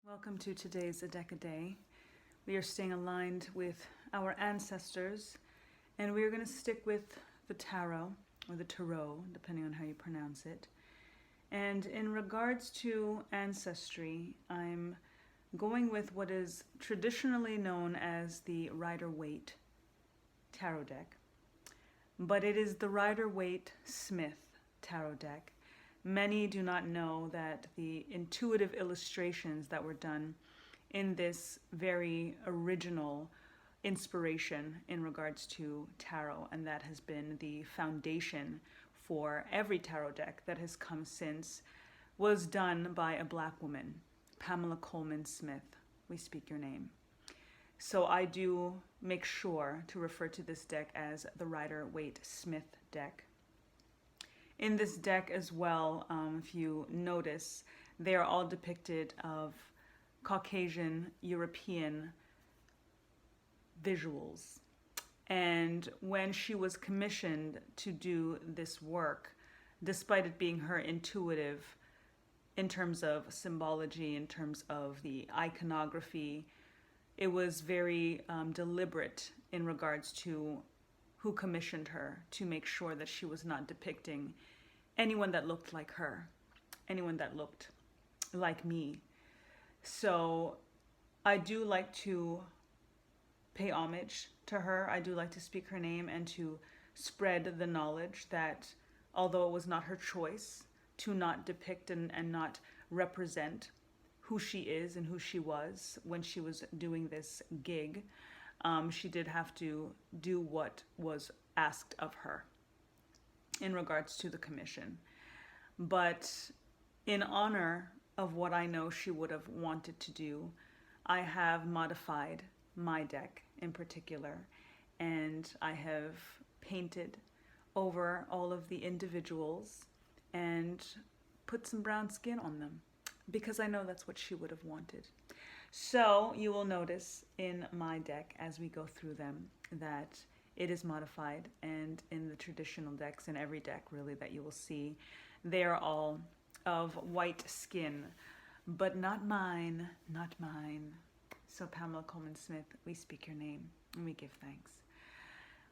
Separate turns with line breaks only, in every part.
Welcome to today's A Deck a Day. We are staying aligned with our ancestors, and we are going to stick with the tarot, or the tarot, depending on how you pronounce it. And in regards to ancestry, I'm going with what is traditionally known as the Rider-Waite Tarot deck. But it is the Rider-Waite-Smith Tarot deck. Many do not know that the intuitive illustrations that were done in this very original inspiration in regards to tarot, and that has been the foundation for every tarot deck that has come since, was done by a Black woman, Pamela Colman Smith. We speak your name. So I do make sure to refer to this deck as the Rider-Waite-Smith deck. In this deck as well, if you notice, they are all depicted of Caucasian, European visuals. And when she was commissioned to do this work, despite it being her intuitive in terms of symbology, in terms of the iconography, it was very deliberate in regards to who commissioned her to make sure that she was not depicting anyone that looked like her, anyone that looked like me. So I do like to pay homage to her. I do like to speak her name and to spread the knowledge that although it was not her choice to not depict and not represent who she is and who she was when she was doing this gig, she did have to do what was asked of her in regards to the commission. But in honor of what I know she would have wanted to do, I have modified my deck in particular, and I have painted over all of the individuals and put some brown skin on them because I know that's what she would have wanted. So you will notice in my deck as we go through them that it is modified, and in the traditional decks, in every deck really that you will see, they are all of white skin, but not mine, not mine. So Pamela Colman Smith, we speak your name and we give thanks.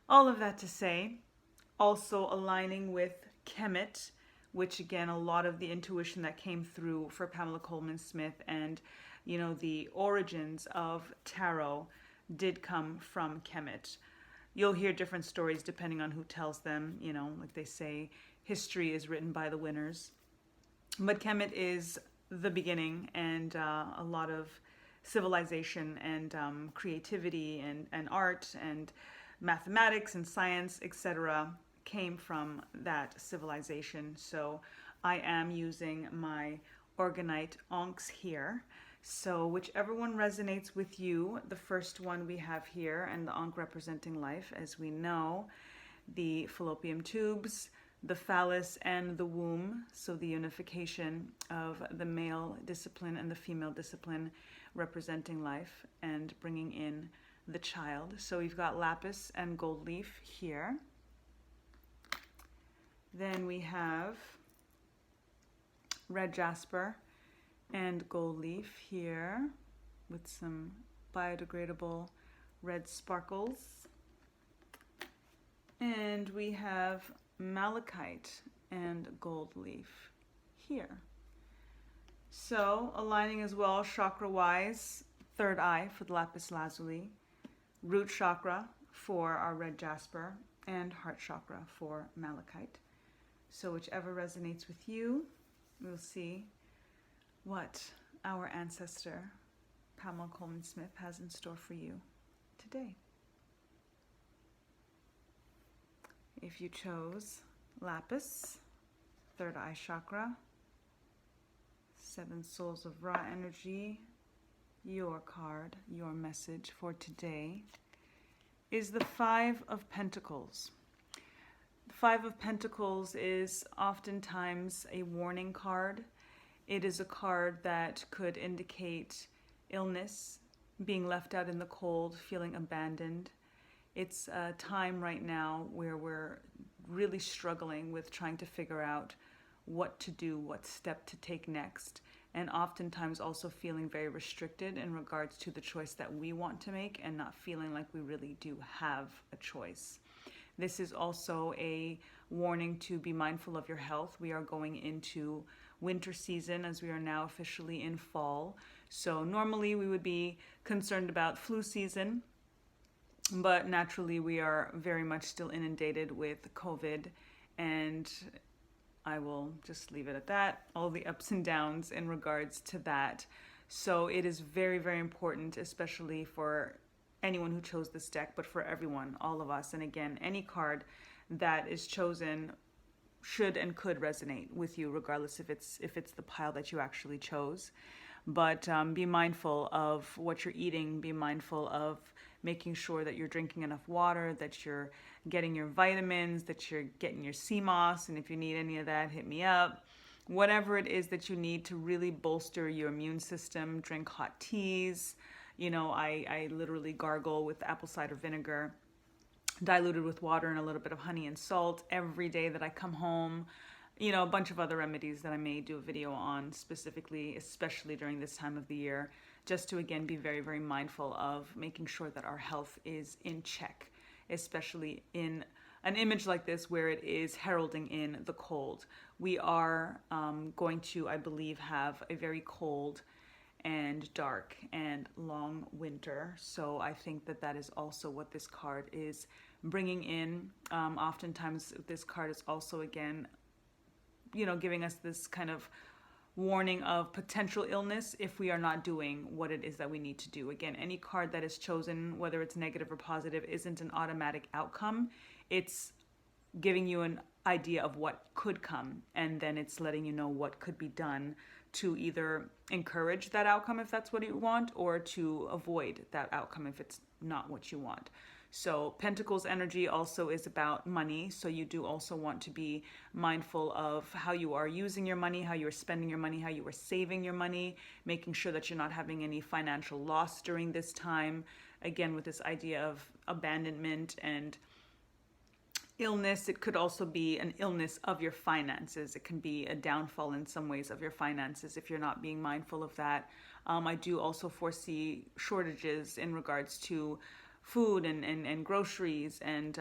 All of that to say, also aligning with Kemet, which again, a lot of the intuition that came through for Pamela Colman Smith and the origins of tarot did come from Kemet. You'll hear different stories depending on who tells them, like they say, history is written by the winners. But Kemet is the beginning, and a lot of civilization and creativity and art and mathematics and science, etc. came from that civilization. So I am using my Orgonite Ankhs here. So whichever one resonates with you, the first one we have here, and the Ankh representing life, as we know, the fallopian tubes, the phallus, and the womb, so the unification of the male discipline and the female discipline representing life and bringing in the child. So we've got lapis and gold leaf here. Then we have red jasper and gold leaf here with some biodegradable red sparkles. And we have malachite and gold leaf here. So aligning as well chakra-wise, third eye for the lapis lazuli, root chakra for our red jasper, and heart chakra for malachite. So whichever resonates with you, we'll see what our ancestor, Pamela Colman Smith, has in store for you today. If you chose lapis, third eye chakra, 7 souls of Ra energy, your card, your message for today is the 5 of Pentacles. The 5 of Pentacles is oftentimes a warning card. It is a card that could indicate illness, being left out in the cold, feeling abandoned. It's a time right now where we're really struggling with trying to figure out what to do, what step to take next. and oftentimes also feeling very restricted in regards to the choice that we want to make and not feeling like we really do have a choice. This is also a warning to be mindful of your health. We are going into winter season as we are now officially in fall. So normally we would be concerned about flu season, but naturally we are very much still inundated with COVID, and I will just leave it at that. All the ups and downs in regards to that. So it is very, very important, especially for anyone who chose this deck, but for everyone, all of us. And again, any card that is chosen should and could resonate with you, regardless if it's the pile that you actually chose. But be mindful of what you're eating. Be mindful of making sure that you're drinking enough water, that you're getting your vitamins, that you're getting your sea moss. And if you need any of that, hit me up. Whatever it is that you need to really bolster your immune system, drink hot teas. You know, I literally gargle with apple cider vinegar, diluted with water and a little bit of honey and salt every day that I come home. You know, a bunch of other remedies that I may do a video on specifically, especially during this time of the year, just to, again, be very, very mindful of making sure that our health is in check, especially in an image like this where it is heralding in the cold. We are going to, I believe, have a very cold and dark and long winter. So I think that that is also what this card is bringing in. Oftentimes this card is also, again, you know, giving us this kind of warning of potential illness if we are not doing what it is that we need to do. Again, any card that is chosen, whether it's negative or positive, isn't an automatic outcome. It's giving you an idea of what could come, and then it's letting you know what could be done to either encourage that outcome if that's what you want, or to avoid that outcome if it's not what you want. So Pentacles energy also is about money. So you do also want to be mindful of how you are using your money, how you are spending your money, how you are saving your money, making sure that you're not having any financial loss during this time. Again, with this idea of abandonment and illness, it could also be an illness of your finances. It can be a downfall in some ways of your finances if you're not being mindful of that. I do also foresee shortages in regards to food and groceries and,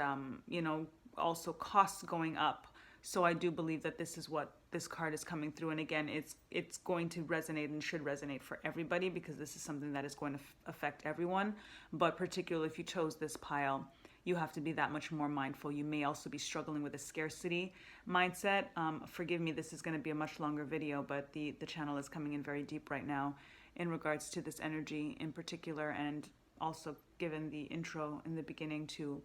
you know, also costs going up. So I do believe that this is what this card is coming through. And again, it's going to resonate and should resonate for everybody, because this is something that is going to affect everyone. But particularly if you chose this pile, you have to be that much more mindful. You may also be struggling with a scarcity mindset. Forgive me, this is going to be a much longer video, but the channel is coming in very deep right now in regards to this energy in particular, and also given the intro in the beginning to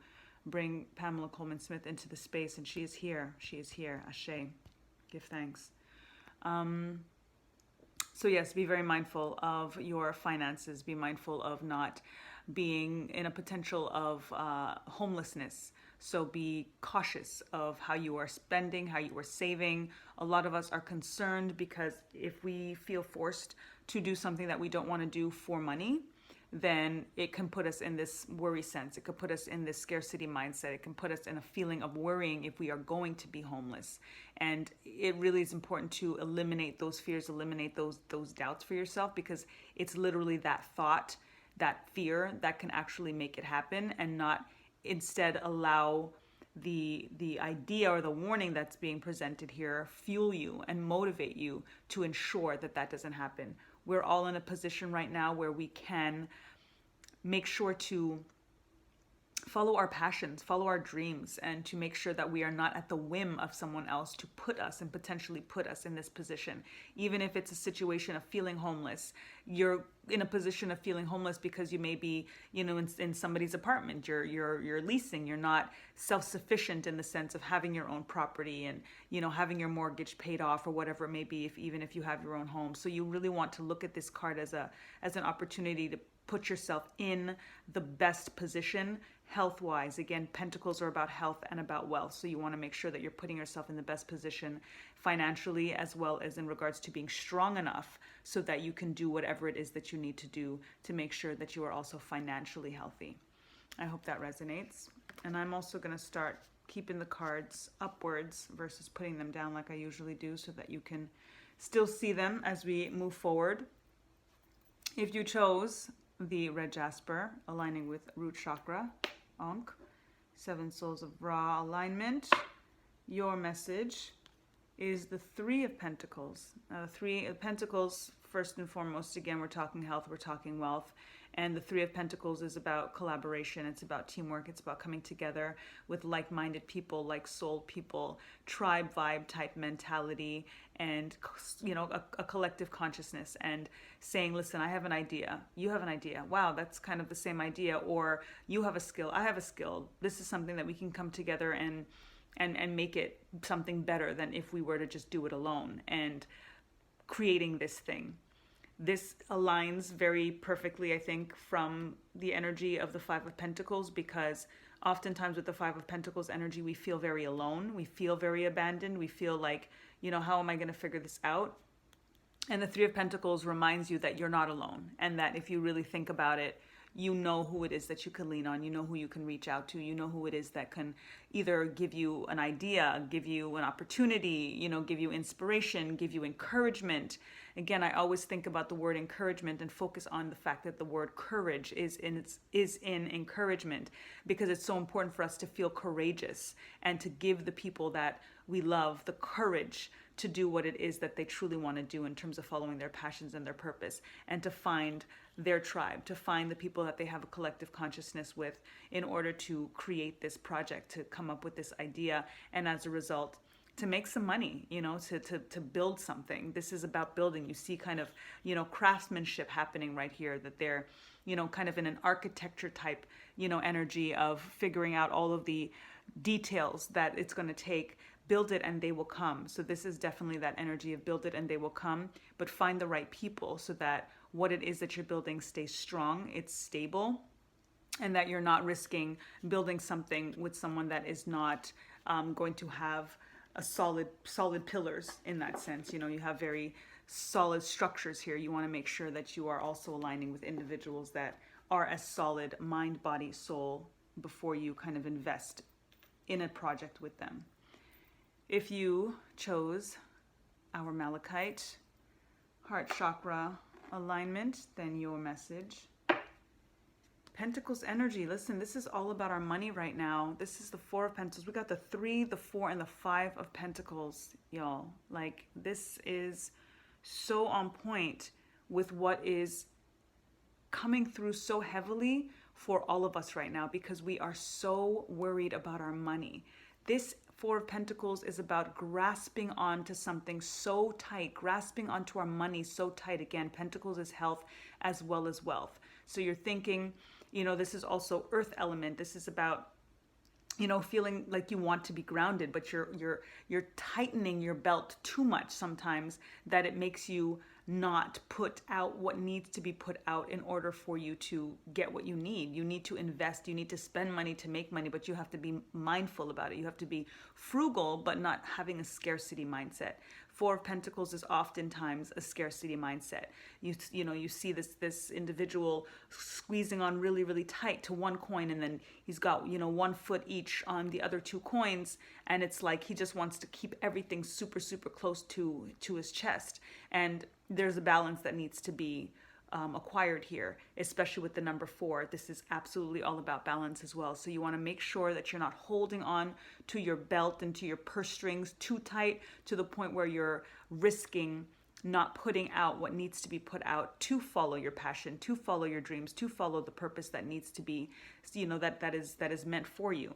bring Pamela Coleman Smith into the space, and she is here. She is here. Ashe. Give thanks. So yes, be very mindful of your finances. Be mindful of not being in a potential of homelessness. So be cautious of how you are spending, how you are saving. A lot of us are concerned because if we feel forced to do something that we don't want to do for money, then it can put us in this worry sense. It could put us in this scarcity mindset. It can put us in a feeling of worrying if we are going to be homeless. And it really is important to eliminate those fears, eliminate those doubts for yourself, because it's literally that thought, that fear that can actually make it happen, and not instead allow the idea or the warning that's being presented here fuel you and motivate you to ensure that that doesn't happen. We're all in a position right now where we can make sure to follow our passions, follow our dreams, and to make sure that we are not at the whim of someone else to put us and potentially put us in this position. Even if it's a situation of feeling homeless, you're in a position of feeling homeless because you may be, you know, in somebody's apartment. You're leasing. You're not self-sufficient in the sense of having your own property and, you know, having your mortgage paid off or whatever it may be, even if you have your own home. So you really want to look at this card as an opportunity to put yourself in the best position health-wise. Again, Pentacles are about health and about wealth. So you want to make sure that you're putting yourself in the best position financially, as well as in regards to being strong enough so that you can do whatever it is that you need to do to make sure that you are also financially healthy. I hope that resonates. And I'm also going to start keeping the cards upwards versus putting them down like I usually do, so that you can still see them as we move forward. If you chose the red jasper, aligning with root chakra, Ankh, 7 souls of Ra alignment, your message is the 3 of Pentacles. 3 of Pentacles, first and foremost, again, we're talking health, we're talking wealth. And the 3 of Pentacles is about collaboration. It's about teamwork. It's about coming together with like-minded people, like soul people, tribe vibe type mentality, and, you know, a collective consciousness, and saying, listen, I have an idea. You have an idea. Wow, that's kind of the same idea. Or you have a skill. I have a skill. This is something that we can come together and make it something better than if we were to just do it alone, and creating this thing. This aligns very perfectly, I think, from the energy of the 5 of Pentacles, because oftentimes with the 5 of Pentacles energy, we feel very alone. We feel very abandoned. We feel like, you know, how am I going to figure this out? And the 3 of Pentacles reminds you that you're not alone, and that if you really think about it, you know who it is that you can lean on. You know who you can reach out to. You know who it is that can either give you an idea, give you an opportunity, you know, give you inspiration, give you encouragement. Again, I always think about the word encouragement and focus on the fact that the word courage is in encouragement, because it's so important for us to feel courageous and to give the people that we love the courage to do what it is that they truly want to do in terms of following their passions and their purpose, and to find their tribe, to find the people that they have a collective consciousness with in order to create this project, to come up with this idea, and as a result, to make some money, you know, to build something. This is about building. You see kind of, you know, craftsmanship happening right here, that they're, you know, kind of in an architecture type, you know, energy of figuring out all of the details that it's going to take. Build it and they will come. So this is definitely that energy of build it and they will come, but find the right people so that what it is that you're building stays strong, it's stable, and that you're not risking building something with someone that is not going to have a solid pillars in that sense. You know, you have very solid structures here. You want to make sure that you are also aligning with individuals that are as solid mind, body, soul before you kind of invest in a project with them. If you chose our malachite, heart chakra alignment, then your message. Pentacles energy. Listen, this is all about our money right now. This is the 4 of Pentacles. We got the 3, the 4, and the 5 of Pentacles, y'all. Like, this is so on point with what is coming through so heavily for all of us right now, because we are so worried about our money. This 4 of Pentacles is about grasping onto something so tight, grasping onto our money so tight. Again, Pentacles is health as well as wealth. So you're thinking, you know, this is also earth element. This is about, you know, feeling like you want to be grounded, but you're tightening your belt too much sometimes, that it makes you not put out what needs to be put out in order for you to get what you need. You need to invest, you need to spend money to make money, but you have to be mindful about it. You have to be frugal, but not having a scarcity mindset. 4 of Pentacles is oftentimes a scarcity mindset. You know, you see this individual squeezing on really, really tight to one coin, and then he's got, you know, 1 foot each on the other 2 coins, and it's like he just wants to keep everything super, super close to his chest. And there's a balance that needs to be acquired here, especially with the number 4. This is absolutely all about balance as well. So you want to make sure that you're not holding on to your belt and to your purse strings too tight to the point where you're risking not putting out what needs to be put out to follow your passion, to follow your dreams, to follow the purpose that needs to be, you know, that is meant for you.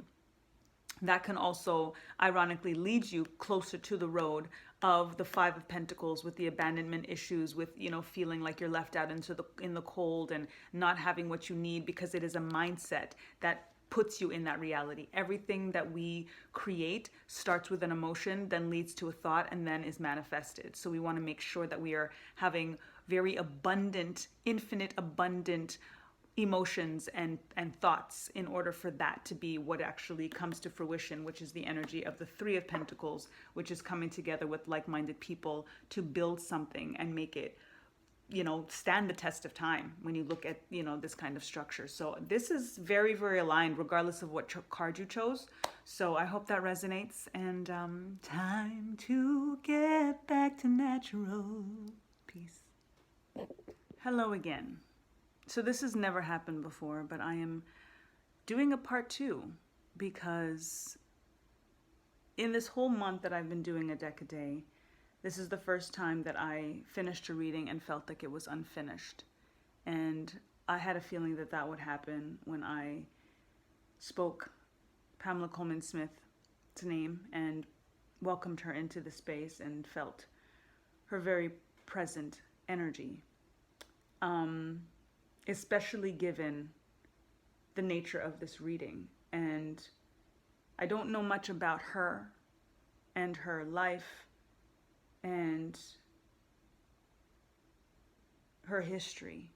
That can also ironically lead you closer to the road of the 5 of Pentacles, with the abandonment issues, with, you know, feeling like you're left out in the cold and not having what you need, because it is a mindset that puts you in that reality. Everything that we create starts with an emotion, then leads to a thought, and then is manifested. So we want to make sure that we are having very abundant, infinite abundant emotions and thoughts in order for that to be what actually comes to fruition, which is the energy of the 3 of Pentacles, which is coming together with like-minded people to build something and make it stand the test of time when you look at, this kind of structure. So this is very, very aligned regardless of what card you chose. So I hope that resonates. And time to get back to natural. Peace. Hello again. So this has never happened before, but I am doing a part 2 because in this whole month that I've been doing a deck a day, this is the first time that I finished a reading and felt like it was unfinished. And I had a feeling that that would happen when I spoke Pamela Coleman Smith's name and welcomed her into the space and felt her very present energy. Especially given the nature of this reading. And I don't know much about her and her life and her history,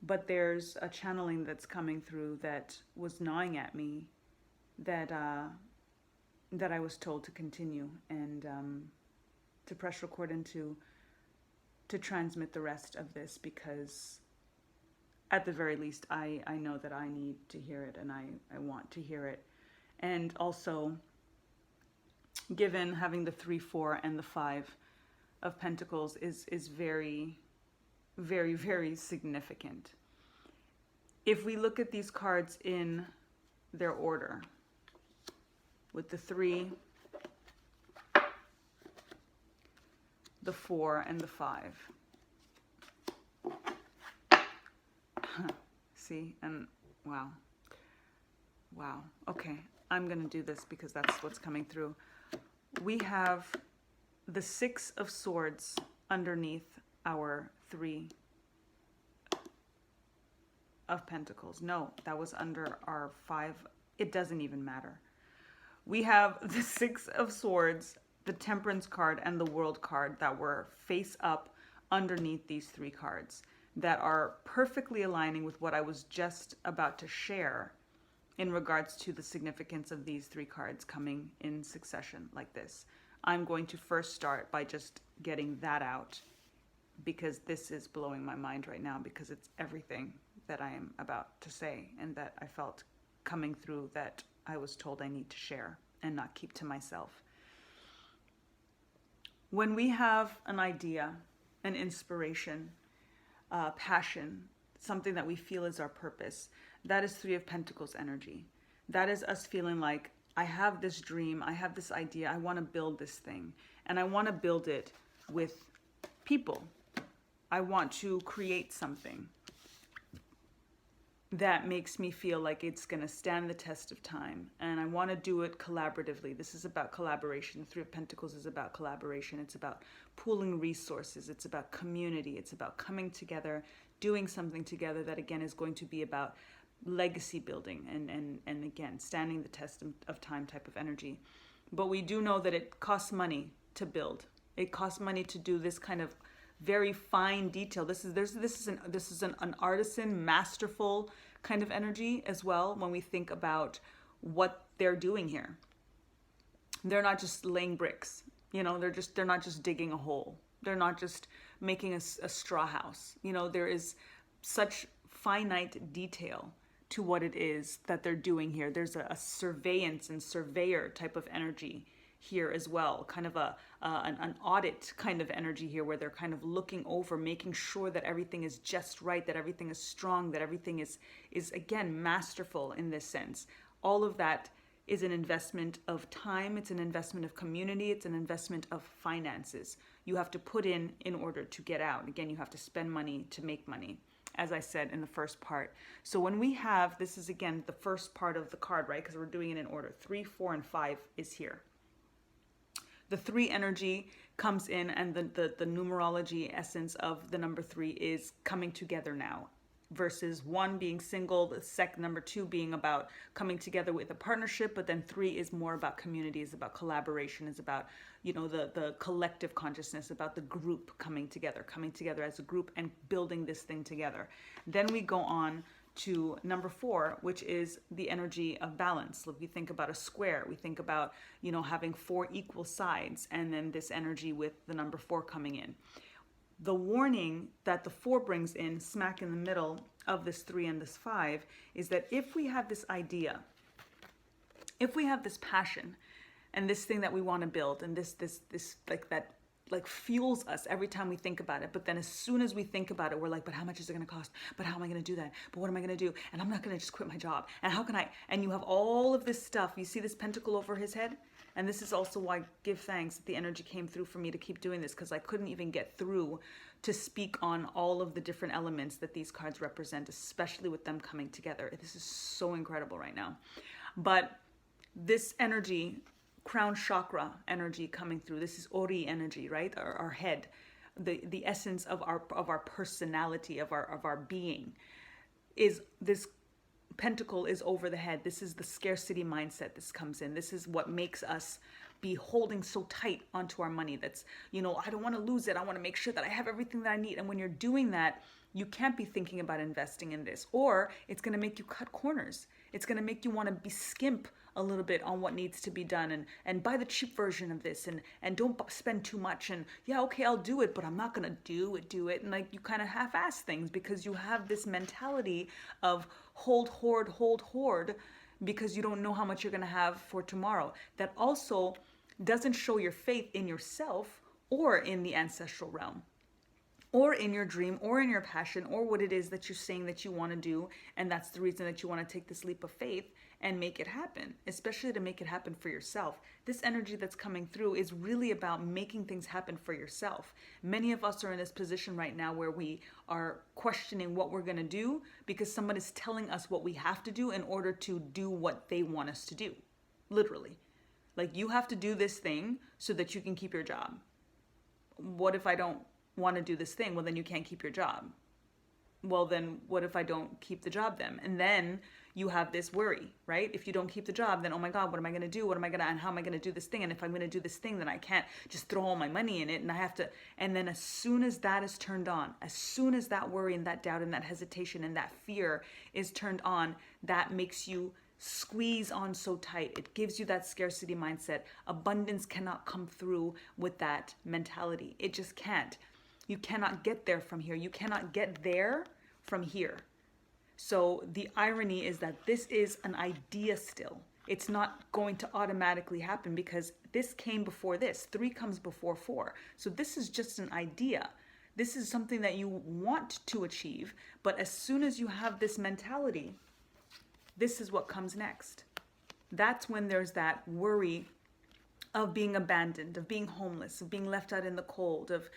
but there's a channeling that's coming through that was gnawing at me that I was told to continue and to press record and to transmit the rest of this, because at the very least I know that I need to hear it and I want to hear it. And also, given having the 3, 4, and the 5 of Pentacles is very, very, very significant. If we look at these cards in their order, with the 3, the 4, and the 5. See, and wow. Okay, I'm gonna do this because that's what's coming through. We have the 6 of Swords underneath our 3 of Pentacles. No, that was under our 5. It doesn't even matter. We have the 6 of Swords, the Temperance card, and the World card that were face up underneath these 3 cards that are perfectly aligning with what I was just about to share in regards to the significance of these 3 cards coming in succession like this. I'm going to first start by just getting that out because this is blowing my mind right now, because it's everything that I am about to say and that I felt coming through that I was told I need to share and not keep to myself. When we have an idea, an inspiration, passion, something that we feel is our purpose, that is 3 of Pentacles energy. That is us feeling like, I have this dream, I have this idea, I want to build this thing, and I want to build it with people. I want to create something that makes me feel like it's going to stand the test of time, and I want to do it collaboratively. This is about collaboration. The 3 of Pentacles is about collaboration. It's about pooling resources. It's about community. It's about coming together, doing something together that, again, is going to be about legacy building and again, standing the test of time type of energy. But we do know that it costs money to build. It costs money to do this kind of very fine detail. This is an artisan, masterful kind of energy as well. When we think about what they're doing here, they're not just laying bricks. They're not just digging a hole. They're not just making a straw house. There is such finite detail to what it is that they're doing here. There's a surveillance and surveyor type of energy here as well, kind of an audit kind of energy here, where they're kind of looking over, making sure that everything is just right, that everything is strong, that everything is again masterful in this sense. All of that is an investment of time, it's an investment of community, it's an investment of finances. You have to put in order to get out. Again, you have to spend money to make money, as I said in the first part. So when we have, this is again the first part of the card, right? Because we're doing it in order. 3, 4, and 5 is here. The 3 energy comes in, and the numerology essence of the number 3 is coming together now, versus 1 being single, the number 2 being about coming together with a partnership, but then 3 is more about community, is about collaboration, is about, the collective consciousness, about the group coming together as a group and building this thing together. Then we go on to number 4, which is the energy of balance. If we think about a square, we think about, having 4 equal sides, and then this energy with the number 4 coming in. The warning that the 4 brings in, smack in the middle of this 3 and this 5, is that if we have this idea, if we have this passion and this thing that we want to build, and this like that like fuels us every time we think about it, but then as soon as we think about it, we're like, but how much is it going to cost? But how am I going to do that? But what am I going to do? And I'm not going to just quit my job. And how can I? And you have all of this stuff. You see this pentacle over his head? And this is also why give thanks that the energy came through for me to keep doing this, because I couldn't even get through to speak on all of the different elements that these cards represent, especially with them coming together. This is so incredible right now. But this energy, crown chakra energy coming through, this is Ori energy, right? Our head, the essence of our personality, of our being, is this pentacle is over the head. This is the scarcity mindset. This comes in. This is what makes us be holding so tight onto our money. That's, I don't want to lose it. I want to make sure that I have everything that I need. And when you're doing that, you can't be thinking about investing in this, or it's going to make you cut corners. It's going to make you want to be skimp a little bit on what needs to be done, and buy the cheap version of this, and don't spend too much, and yeah, okay, I'll do it, but I'm not going to do it. And like, you kind of half-ass things because you have this mentality of hold, hoard, because you don't know how much you're going to have for tomorrow. That also doesn't show your faith in yourself or in the ancestral realm, or in your dream, or in your passion, or what it is that you're saying that you want to do. And that's the reason that you want to take this leap of faith and make it happen, especially to make it happen for yourself. This energy that's coming through is really about making things happen for yourself. Many of us are in this position right now where we are questioning what we're going to do because someone is telling us what we have to do in order to do what they want us to do. Literally. Like, you have to do this thing so that you can keep your job. What if I don't want to do this thing? Well, then you can't keep your job. Well, then what if I don't keep the job then? And then you have this worry, right? If you don't keep the job, then, oh my God, what am I going to do? And how am I going to do this thing? And if I'm going to do this thing, then I can't just throw all my money in it, and I have to. And then as soon as that is turned on, as soon as that worry and that doubt and that hesitation and that fear is turned on, that makes you squeeze on so tight. It gives you that scarcity mindset. Abundance cannot come through with that mentality. It just can't. You cannot get there from here. You cannot get there from here. So the irony is that this is an idea still. It's not going to automatically happen because this came before this. 3 comes before 4. So this is just an idea. This is something that you want to achieve. But as soon as you have this mentality, this is what comes next. That's when there's that worry of being abandoned, of being homeless, of being left out in the cold, of,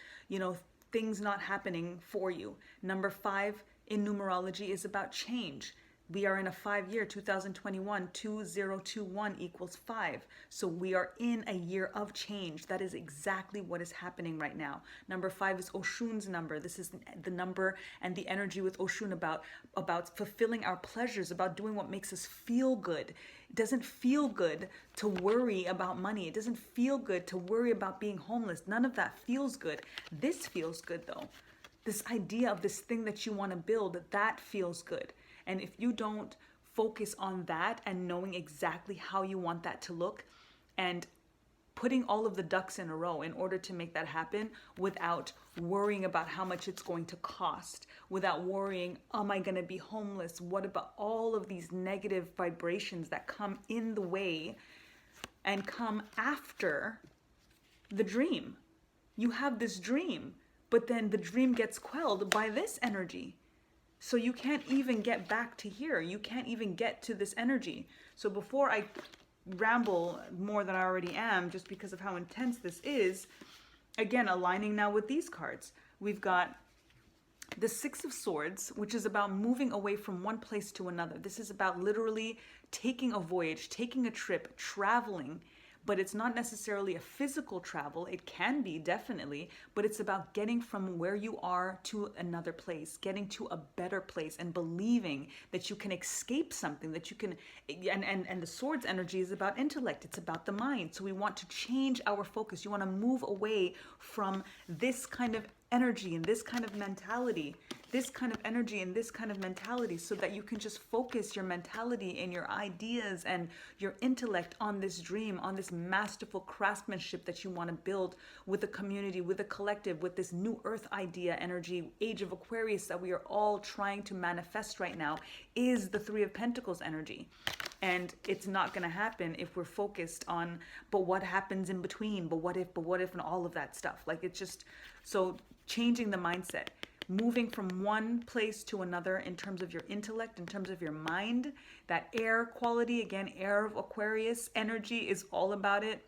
things not happening for you. Number 5 in numerology is about change. We are in a 5-year, 2021, 2021 equals 5. So we are in a year of change. That is exactly what is happening right now. Number 5 is Oshun's number. This is the number and the energy with Oshun about fulfilling our pleasures, about doing what makes us feel good. It doesn't feel good to worry about money. It doesn't feel good to worry about being homeless. None of that feels good. This feels good though. This idea of this thing that you want to build, that feels good. And if you don't focus on that and knowing exactly how you want that to look and putting all of the ducks in a row in order to make that happen without worrying about how much it's going to cost, without worrying, am I going to be homeless? What about all of these negative vibrations that come in the way and come after the dream? You have this dream, but then the dream gets quelled by this energy. So you can't even get back to here. You can't even get to this energy. So before I ramble more than I already am, just because of how intense this is, again, aligning now with these cards, we've got the 6 of Swords, which is about moving away from one place to another. This is about literally taking a voyage, taking a trip, traveling. But it's not necessarily a physical travel. It can be, definitely, but it's about getting from where you are to another place, getting to a better place, and believing that you can escape something, that you can, and the Swords energy is about intellect. It's about the mind. So we want to change our focus. You want to move away from this kind of energy and this kind of mentality this kind of energy and this kind of mentality, so that you can just focus your mentality and your ideas and your intellect on this dream, on this masterful craftsmanship that you want to build with a community, with a collective, with this new earth idea energy, age of Aquarius that we are all trying to manifest right now, is the Three of Pentacles energy. And it's not going to happen if we're focused on, but what happens in between, but what if, and all of that stuff. Like, it's just, so changing the mindset, moving from one place to another in terms of your intellect, in terms of your mind, that air quality, again, air of Aquarius energy is all about it.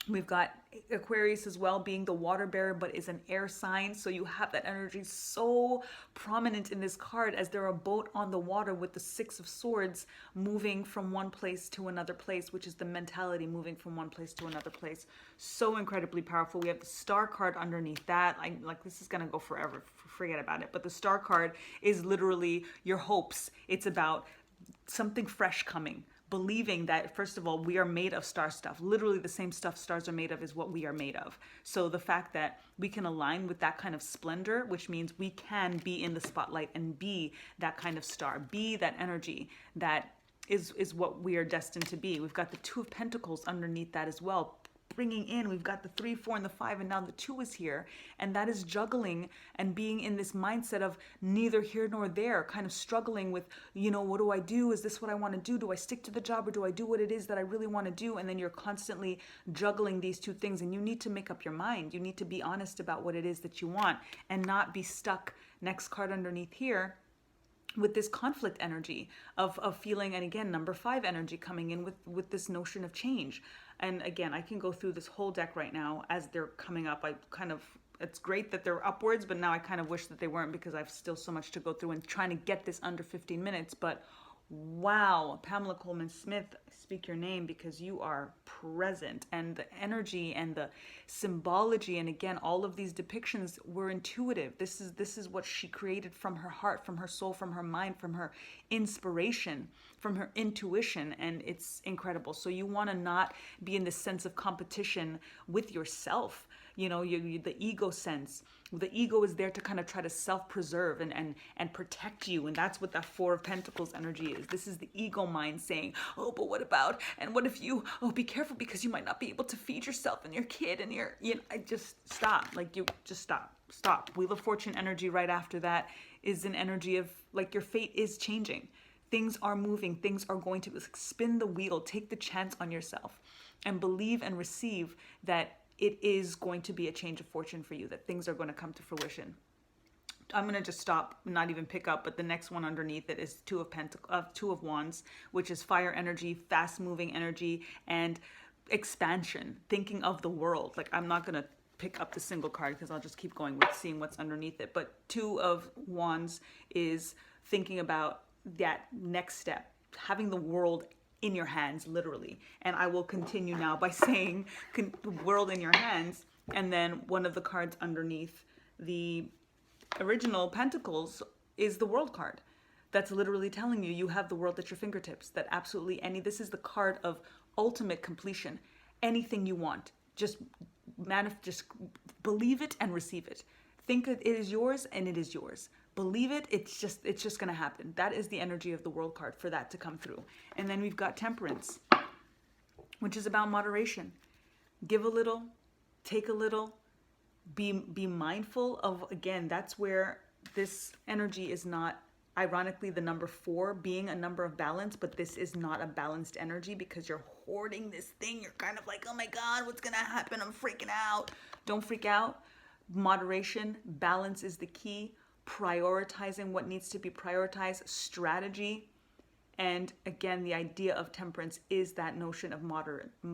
We've got Aquarius as well, being the water bearer, but is an air sign. So you have that energy so prominent in this card, as they're a boat on the water with the Six of Swords, moving from one place to another place, which is the mentality, moving from one place to another place. So incredibly powerful. We have the Star card underneath that. Like, this is going to go forever. Forget about it. But the Star card is literally your hopes. It's about something fresh coming. Believing that, first of all, we are made of star stuff. Literally the same stuff stars are made of is what we are made of. So the fact that we can align with that kind of splendor, which means we can be in the spotlight and be that kind of star, be that energy that is what we are destined to be. We've got the Two of Pentacles underneath that as well. Bringing in, we've got the 3, 4, and the 5, and now the 2 is here, and that is juggling and being in this mindset of neither here nor there, kind of struggling with, what do I do? Is this what I want to do? Do I stick to the job, or do I do what it is that I really want to do? And then you're constantly juggling these two things, and you need to make up your mind. You need to be honest about what it is that you want and not be stuck. Next card underneath here, with this conflict energy of feeling, and again, number 5 energy coming in with this notion of change. And again, I can go through this whole deck right now as they're coming up. It's great that they're upwards, but now I kind of wish that they weren't, because I've still so much to go through and trying to get this under 15 minutes. But wow, Pamela Coleman Smith, speak your name, because you are present, and the energy and the symbology, and again, all of these depictions were intuitive. This is what she created from her heart, from her soul, from her mind, from her inspiration, from her intuition, and it's incredible. So you want to not be in this sense of competition with yourself. The ego sense. The ego is there to kind of try to self-preserve and protect you. And that's what that 4 of Pentacles energy is. This is the ego mind saying, oh, but what about, and what if you, be careful, because you might not be able to feed yourself and your kid and I just stop. Stop. Wheel of Fortune energy right after that is an energy of, like, your fate is changing. Things are moving. Things are going to spin the wheel. Take the chance on yourself and believe and receive that it is going to be a change of fortune for you, that things are going to come to fruition. I'm going to just stop, not even pick up, but the next one underneath it is Two of Wands, which is fire energy, fast moving energy, and expansion, thinking of the world. Like, I'm not going to pick up the single card because I'll just keep going with seeing what's underneath it. But Two of Wands is thinking about that next step, having the world in your hands, literally. And I will continue now by saying the world in your hands. And then one of the cards underneath the original Pentacles is the World card. That's literally telling you have the world at your fingertips. That absolutely this is the card of ultimate completion. Anything you want, just believe it and receive it. Think it is yours, and it is yours. Believe it, it's just going to happen. That is the energy of the World card for that to come through. And then we've got Temperance, which is about moderation. Give a little, take a little, be mindful of, again, that's where this energy is not, ironically, the number 4 being a number of balance, but this is not a balanced energy, because you're hoarding this thing. You're kind of like, oh my God, what's going to happen? I'm freaking out. Don't freak out. Moderation, balance is the key. Prioritizing what needs to be prioritized, strategy. And again, the idea of temperance is that notion of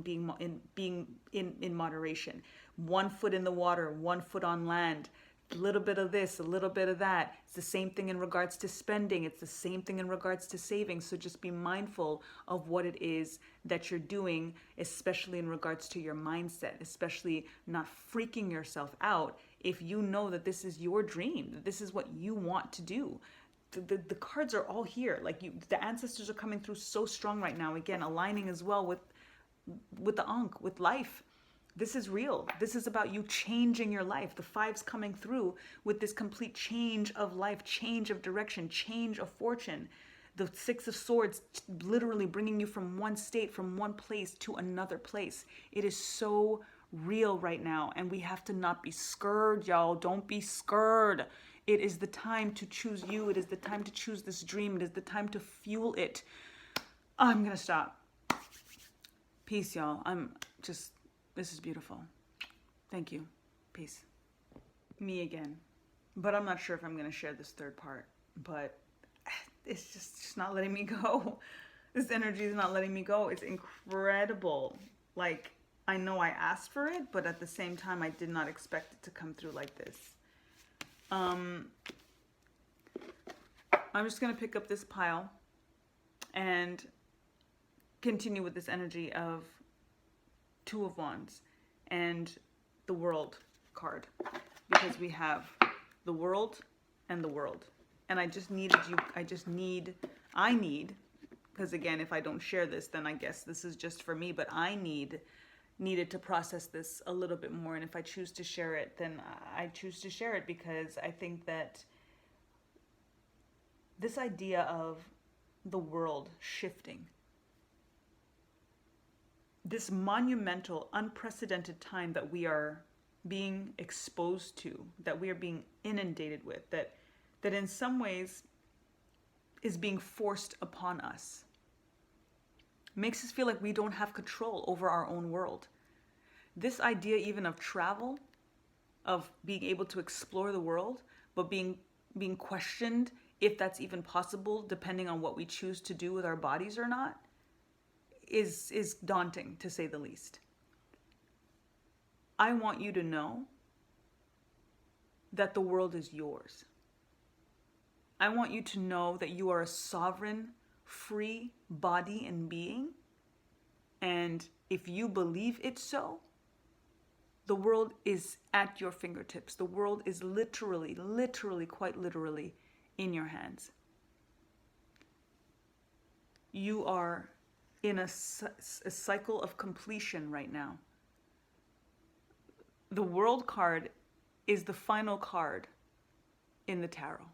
being in moderation. 1 foot in the water, 1 foot on land, a little bit of this, a little bit of that. It's the same thing in regards to spending. It's the same thing in regards to saving. So just be mindful of what it is that you're doing, especially in regards to your mindset, especially not freaking yourself out if you know that this is your dream, that this is what you want to do. The cards are all here. Like, the ancestors are coming through so strong right now. Again, aligning as well with the Ankh, with life. This is real. This is about you changing your life. The five's coming through with this complete change of life, change of direction, change of fortune. The Six of Swords literally bringing you from one state, from one place to another place. It is so real right now, and we have to not be scared, y'all. Don't be scared. It is the time to choose you. It is the time to choose this dream. It is the time to fuel it. I'm gonna stop. Peace, y'all. This is beautiful. Thank you. Peace. Me again. But I'm not sure if I'm going to share this third part. But it's just not letting me go. This energy is not letting me go. It's incredible. Like, I know I asked for it, but at the same time, I did not expect it to come through like this. I'm just going to pick up this pile and continue with this energy of Two of Wands and the World card, because we have the World and the World. And I need, because again, if I don't share this, then I guess this is just for me, but I needed to process this a little bit more. And if I choose to share it, then I choose to share it, because I think that this idea of the world shifting, this monumental, unprecedented time that we are being exposed to, that we are being inundated with, that in some ways is being forced upon us, makes us feel like we don't have control over our own world. This idea even of travel, of being able to explore the world, but being questioned if that's even possible, depending on what we choose to do with our bodies or not, is daunting, to say the least. I want you to know that the world is yours. I want you to know that you are a sovereign, free body and being. And if you believe it so, the world is at your fingertips. The world is literally, quite literally in your hands. You are in a cycle of completion right now. The World card is the final card in the tarot.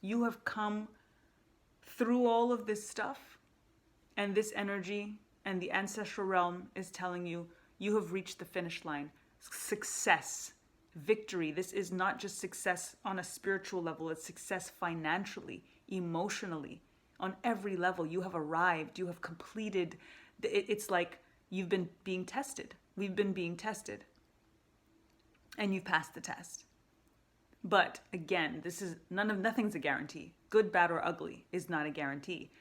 You have come through all of this stuff, and this energy and the ancestral realm is telling you, you have reached the finish line. Success, victory. This is not just success on a spiritual level, it's success financially, emotionally. On every level, you have arrived, you have completed. It's like you've been being tested. We've been being tested. And you've passed the test. But again, nothing's a guarantee. Good, bad, or ugly is not a guarantee.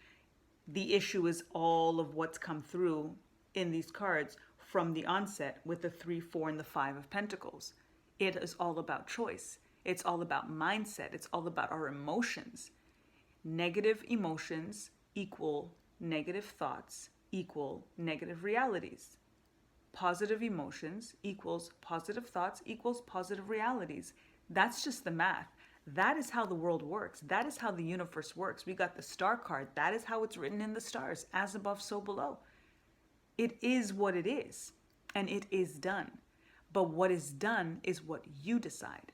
The issue is all of what's come through in these cards from the onset with the 3, 4, and the 5 of Pentacles. It is all about choice. It's all about mindset. It's all about our emotions. Negative emotions equal negative thoughts equal negative realities. Positive emotions equals positive thoughts equals positive realities. That's just the math. That is how the world works. That is how the universe works. We got the star card. That is how it's written in the stars. As above, so below. It is what it is, and it is done. But what is done is what you decide.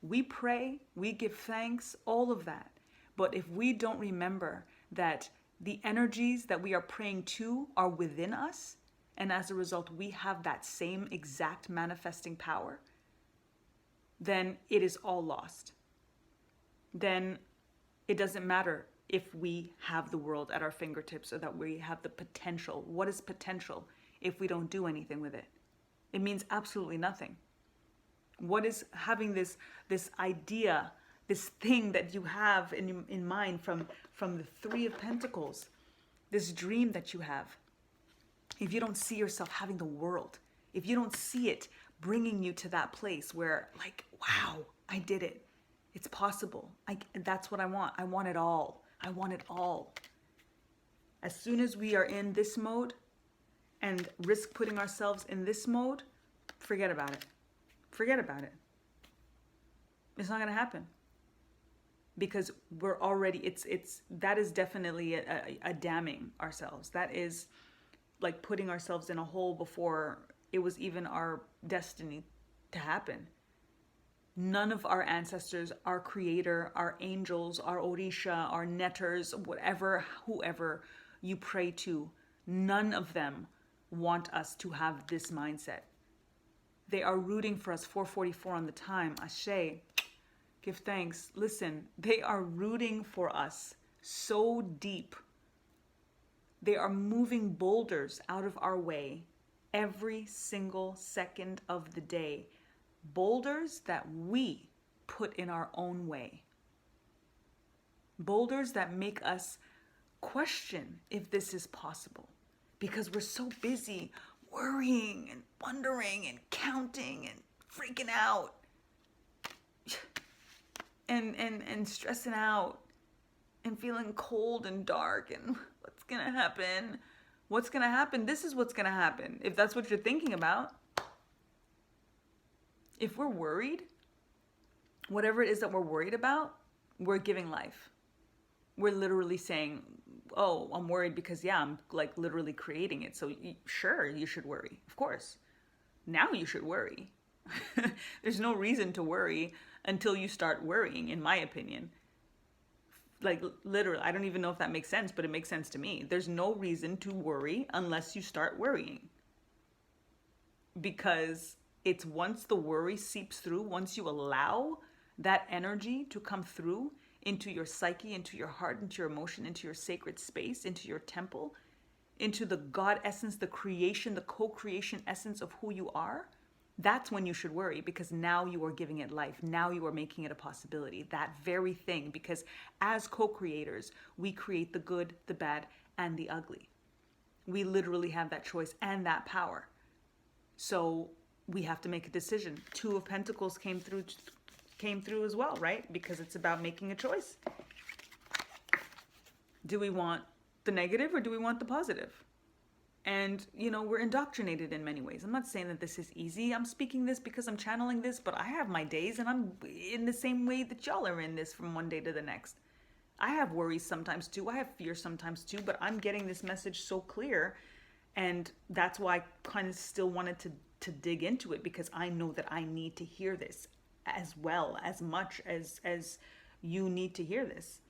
We pray, we give thanks, all of that. But if we don't remember that the energies that we are praying to are within us, and as a result, we have that same exact manifesting power, then it is all lost. Then it doesn't matter if we have the world at our fingertips or that we have the potential. What is potential if we don't do anything with it? It means absolutely nothing. What is having this idea, this thing that you have in mind from the 3 of Pentacles, this dream that you have? If you don't see yourself having the world, if you don't see it bringing you to that place where, like, wow, I did it. It's possible. That's what I want. I want it all. I want it all. As soon as we are in this mode and risk putting ourselves in this mode, forget about it. Forget about it. It's not going to happen. Because we're already, that is definitely a damning ourselves. That is like putting ourselves in a hole before it was even our destiny to happen. None of our ancestors, our creator, our angels, our Orisha, our netters, whatever, whoever you pray to, none of them want us to have this mindset. They are rooting for us. 444 on the time. Ashe. Give thanks. Listen, they are rooting for us so deep. They are moving boulders out of our way every single second of the day. Boulders that we put in our own way. Boulders that make us question if this is possible, because we're so busy worrying and wondering and counting and freaking out and stressing out and feeling cold and dark and what's gonna happen? What's gonna happen? This is what's gonna happen if that's what you're thinking about. If we're worried, whatever it is that we're worried about, we're giving life. We're literally saying, oh, I'm worried because, yeah, I'm like literally creating it. So sure, you should worry. Of course. Now you should worry. There's no reason to worry until you start worrying, in my opinion. Like literally, I don't even know if that makes sense, but it makes sense to me. There's no reason to worry unless you start worrying. Because it's once the worry seeps through, once you allow that energy to come through into your psyche, into your heart, into your emotion, into your sacred space, into your temple, into the God essence, the creation, the co-creation essence of who you are, that's when you should worry, because now you are giving it life. Now you are making it a possibility, that very thing, because as co-creators, we create the good, the bad, and the ugly. We literally have that choice and that power. So we have to make a decision. Two of Pentacles came through as well, right? Because it's about making a choice. Do we want the negative or do we want the positive? And, you know, we're indoctrinated in many ways. I'm not saying that this is easy. I'm speaking this because I'm channeling this, but I have my days and I'm in the same way that y'all are in this from one day to the next. I have worries sometimes too. I have fear sometimes too, but I'm getting this message so clear. And that's why I kind of still wanted to dig into it, because I know that I need to hear this as well, as much as you need to hear this,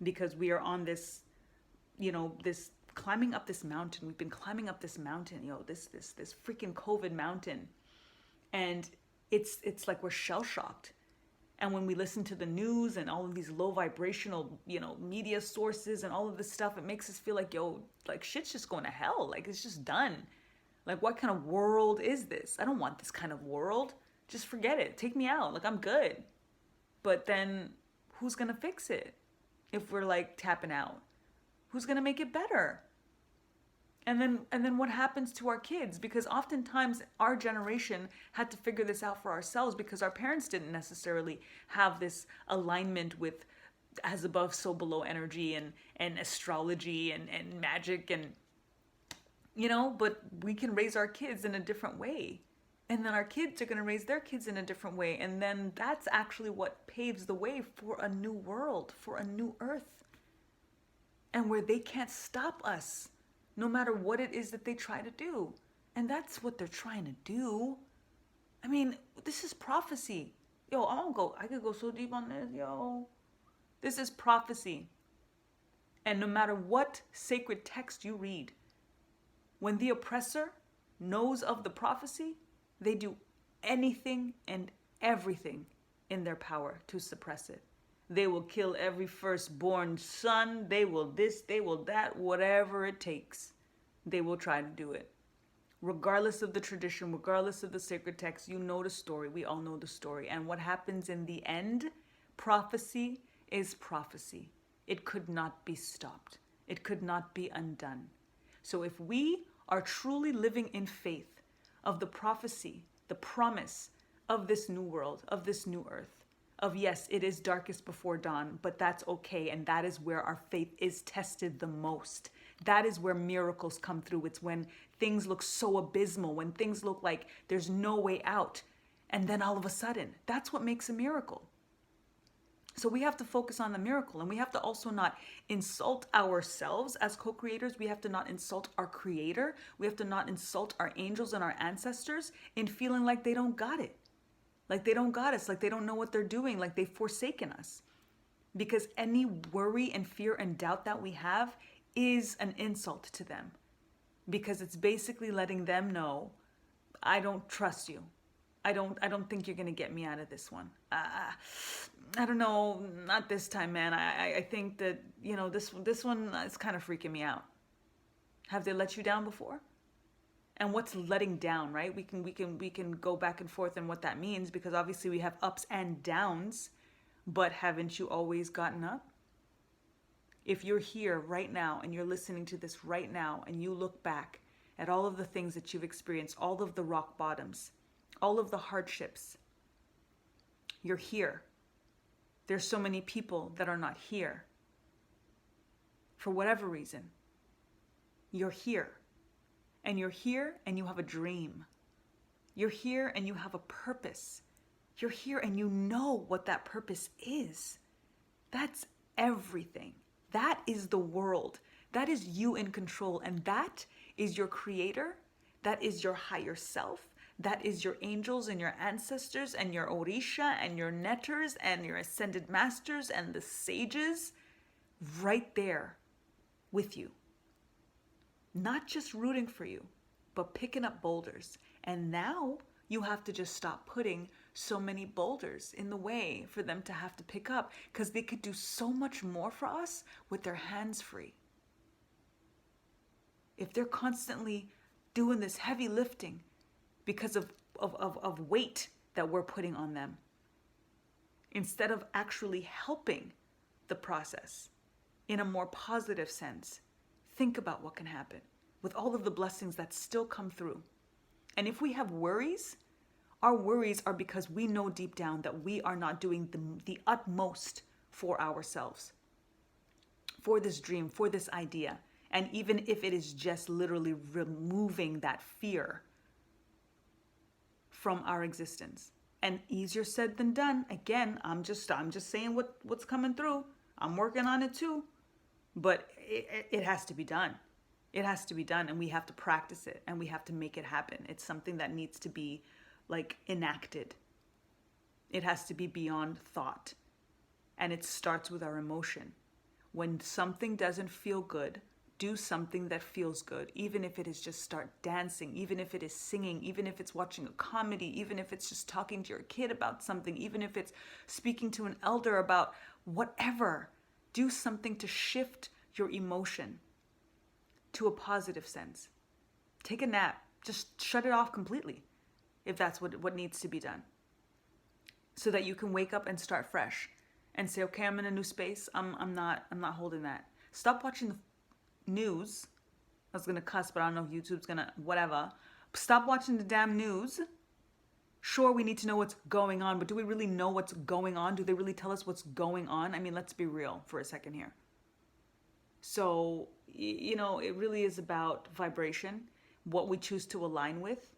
because we are on this, you know, this climbing up this mountain. We've been climbing up this mountain, this freaking COVID mountain, and it's like we're shell shocked. And when we listen to the news and all of these low vibrational, media sources and all of this stuff, it makes us feel like, like shit's just going to hell. Like it's just done. Like, what kind of world is this? I don't want this kind of world. Just forget it. Take me out. Like, I'm good. But then who's going to fix it if we're like tapping out? Who's going to make it better? And then what happens to our kids? Because oftentimes our generation had to figure this out for ourselves, because our parents didn't necessarily have this alignment with as above, so below energy and astrology and magic and, but we can raise our kids in a different way. And then our kids are going to raise their kids in a different way. And then that's actually what paves the way for a new world, for a new earth. And where they can't stop us, no matter what it is that they try to do. And that's what they're trying to do. I mean, this is prophecy. I could go so deep on this, This is prophecy. And no matter what sacred text you read, when the oppressor knows of the prophecy, they do anything and everything in their power to suppress it. They will kill every firstborn son. They will this, they will that, whatever it takes. They will try to do it. Regardless of the tradition, regardless of the sacred text, you know the story. We all know the story. And what happens in the end? Prophecy is prophecy. It could not be stopped. It could not be undone. So if we are truly living in faith of the prophecy, the promise of this new world, of this new earth, of yes, it is darkest before dawn, but that's okay. And that is where our faith is tested the most. That is where miracles come through. It's when things look so abysmal, when things look like there's no way out. And then all of a sudden, that's what makes a miracle. So we have to focus on the miracle, and we have to also not insult ourselves as co-creators. We have to not insult our creator. We have to not insult our angels and our ancestors in feeling like they don't got it. Like they don't got us, like they don't know what they're doing, like they've forsaken us. Because any worry and fear and doubt that we have is an insult to them. Because it's basically letting them know, I don't trust you. I don't think you're gonna get me out of this one. I don't know, not this time, man. I think that, you know, this one is kind of freaking me out. Have they let you down before? And what's letting down, right? We can go back and forth on what that means, because obviously we have ups and downs, but haven't you always gotten up? If you're here right now and you're listening to this right now and you look back at all of the things that you've experienced, all of the rock bottoms, all of the hardships, you're here. There's so many people that are not here. For whatever reason, you're here. And you're here and you have a dream. You're here and you have a purpose. You're here and you know what that purpose is. That's everything. That is the world. That is you in control. And that is your creator. That is your higher self. That is your angels and your ancestors and your Orisha and your netters and your ascended masters and the sages right there with you. Not just rooting for you, but picking up boulders. And now you have to just stop putting so many boulders in the way for them to have to pick up, because they could do so much more for us with their hands free. If they're constantly doing this heavy lifting because of weight that we're putting on them, instead of actually helping the process in a more positive sense, think about what can happen with all of the blessings that still come through. And if we have worries, our worries are because we know deep down that we are not doing the utmost for ourselves, for this dream, for this idea. And even if it is just literally removing that fear from our existence. And easier said than done. Again, I'm just saying what's coming through. I'm working on it too. But it has to be done. It has to be done, and we have to practice it, and we have to make it happen. It's something that needs to be like enacted. It has to be beyond thought. And it starts with our emotion. When something doesn't feel good, do something that feels good, even if it is just start dancing, even if it is singing, even if it's watching a comedy, even if it's just talking to your kid about something, even if it's speaking to an elder about whatever. Do something to shift your emotion to a positive sense. Take a nap. Just shut it off completely if that's what needs to be done. So that you can wake up and start fresh and say, okay, I'm in a new space. I'm not holding that. Stop watching the news. I was gonna cuss, but I don't know if YouTube's gonna whatever. Stop watching the damn news. Sure, we need to know what's going on, but do we really know what's going on? Do they really tell us what's going on? I mean, let's be real for a second here. So, you know, it really is about vibration, what we choose to align with,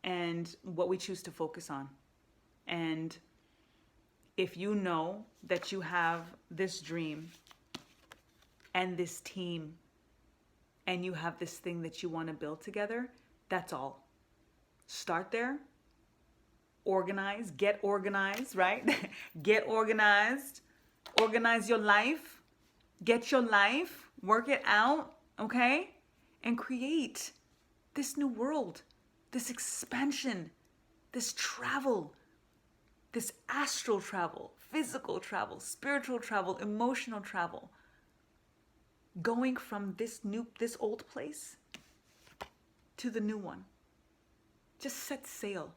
and what we choose to focus on. And if you know that you have this dream and this team, and you have this thing that you want to build together, that's all. Start there. Organize, get organized, right? Get organized, organize your life, get your life, work it out, okay? And create this new world, this expansion, this travel, this astral travel, physical travel, spiritual travel, emotional travel. Going from this old place to the new one. Just set sail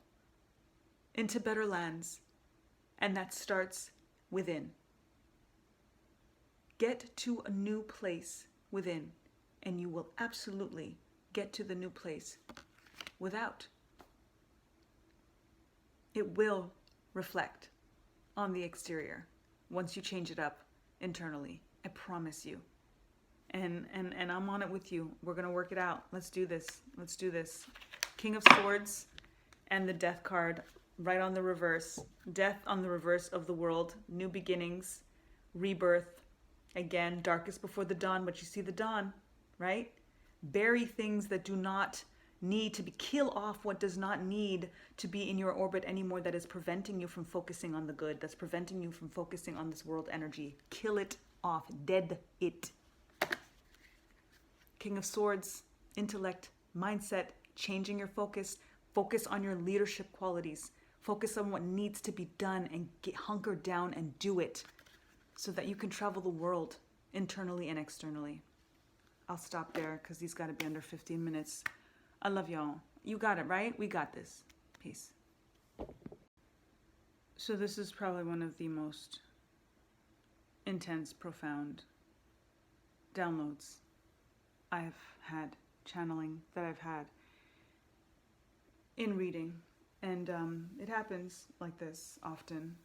into better lands, and that starts within. Get to a new place within, and you will absolutely get to the new place without. It will reflect on the exterior once you change it up internally. I promise you. And I'm on it with you. We're gonna work it out. Let's do this. Let's do this. King of Swords and the Death card right on the reverse. Death on the reverse of the world. New beginnings, rebirth. Again, darkest before the dawn, but you see the dawn, right? Bury things that do not need to be, kill off what does not need to be in your orbit anymore, that is preventing you from focusing on the good, that's preventing you from focusing on this world energy. Kill it off, dead it. King of Swords, intellect, mindset, changing your focus. Focus on your leadership qualities. Focus on what needs to be done and get hunkered down and do it so that you can travel the world internally and externally. I'll stop there because these got to be under 15 minutes. I love y'all. You got it, right? We got this. Peace. So this is probably one of the most intense, profound downloads I've had, channeling that I've had in reading. And it happens like this often.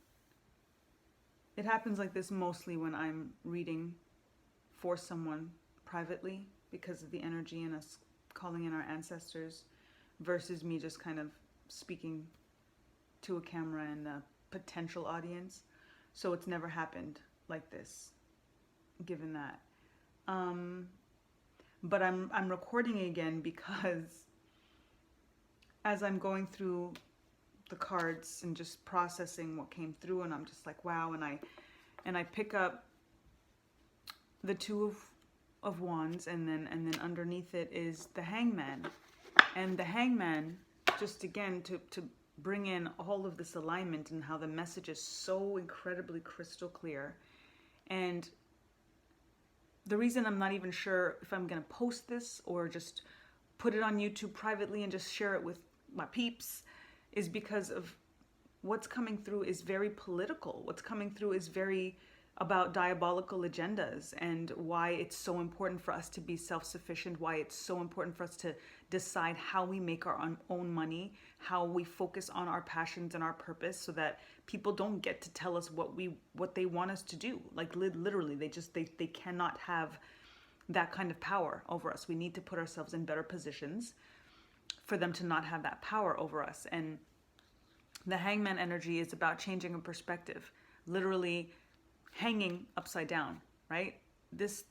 It happens like this mostly when I'm reading for someone privately because of the energy and us calling in our ancestors versus me just kind of speaking to a camera and a potential audience. So it's never happened like this, given that. But I'm recording again because as I'm going through the cards and just processing what came through, and I'm just like, wow, and I pick up the Two of Wands, and then underneath it is the Hangman. And the Hangman, just again to bring in all of this alignment and how the message is so incredibly crystal clear. And the reason I'm not even sure if I'm going to post this or just put it on YouTube privately and just share it with my peeps is because of what's coming through is very political. What's coming through is very about diabolical agendas, and why it's so important for us to be self-sufficient, why it's so important for us to decide how we make our own money, how we focus on our passions and our purpose, so that people don't get to tell us what they want us to do. Like literally, they cannot have that kind of power over us. We need to put ourselves in better positions for them to not have that power over us. And the Hangman energy is about changing a perspective, literally hanging upside down, right? This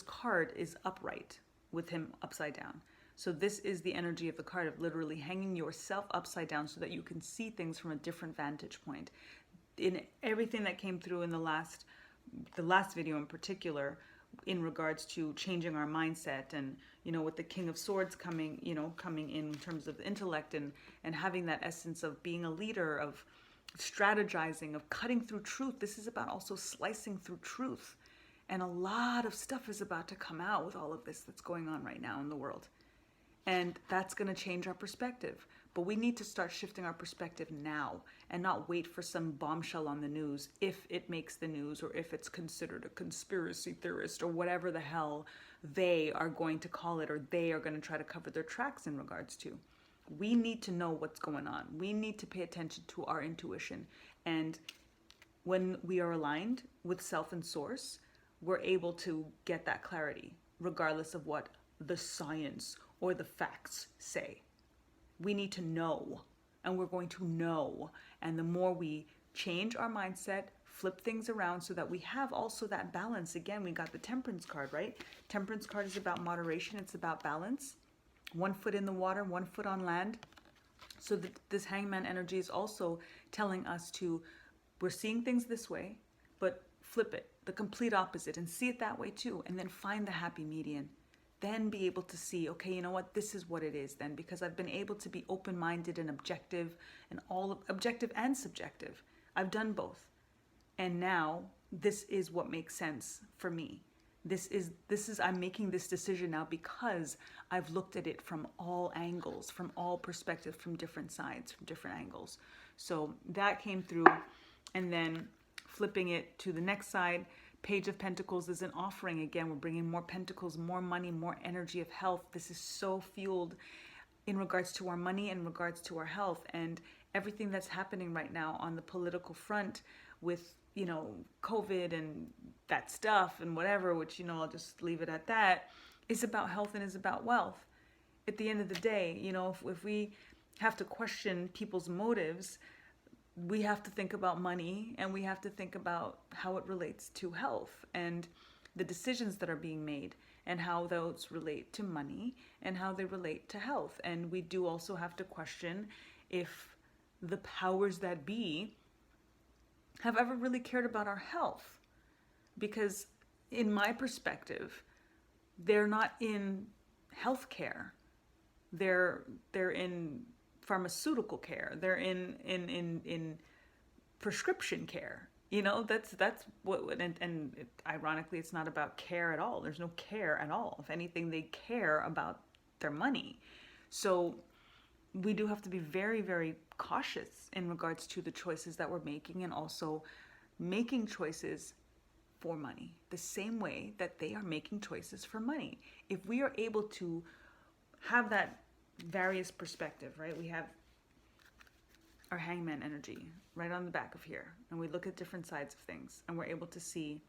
card is upright with him upside down. So this is the energy of the card of literally hanging yourself upside down so that you can see things from a different vantage point. In everything that came through in the last video in particular, in regards to changing our mindset, and with the King of Swords coming in terms of the intellect and having that essence of being a leader, of strategizing, of cutting through truth. This is about also slicing through truth. And a lot of stuff is about to come out with all of this that's going on right now in the world. And that's going to change our perspective. But we need to start shifting our perspective now and not wait for some bombshell on the news if it makes the news, or if it's considered a conspiracy theorist, or whatever the hell they are going to call it, or they are going to try to cover their tracks in regards to. We need to know what's going on. We need to pay attention to our intuition. And when we are aligned with self and source, we're able to get that clarity, regardless of what the science or the facts say. We need to know, and we're going to know. And the more we change our mindset, flip things around so that we have also that balance. Again, we got the Temperance card, right? Temperance card is about moderation. It's about balance. 1 foot in the water, 1 foot on land. So this Hangman energy is also telling us we're seeing things this way, but flip it, the complete opposite, and see it that way too. And then find the happy median. Then be able to see, okay, you know what, this is what it is then, because I've been able to be open-minded and objective, and all objective and subjective. I've done both. And now this is what makes sense for me. This is I'm making this decision now because I've looked at it from all angles, from all perspectives, from different sides, from different angles. So that came through. And then flipping it to the next side, Page of Pentacles is an offering. Again, we're bringing more pentacles, more money, more energy of health. This is so fueled in regards to our money, in regards to our health, and everything that's happening right now on the political front with COVID and that stuff and whatever, which, I'll just leave it at that, is about health and is about wealth. At the end of the day, if we have to question people's motives, we have to think about money, and we have to think about how it relates to health and the decisions that are being made, and how those relate to money and how they relate to health. And we do also have to question if the powers that be have ever really cared about our health. Because in my perspective, they're not in healthcare. They're in pharmaceutical care. They're in prescription care. You know, that's what, and ironically, it's not about care at all. There's no care at all. If anything, they care about their money. So we do have to be very, very cautious in regards to the choices that we're making, and also making choices for money, the same way that they are making choices for money. If we are able to have that various perspective, right? We have our hangman energy right on the back of here, and we look at different sides of things, and we're able to see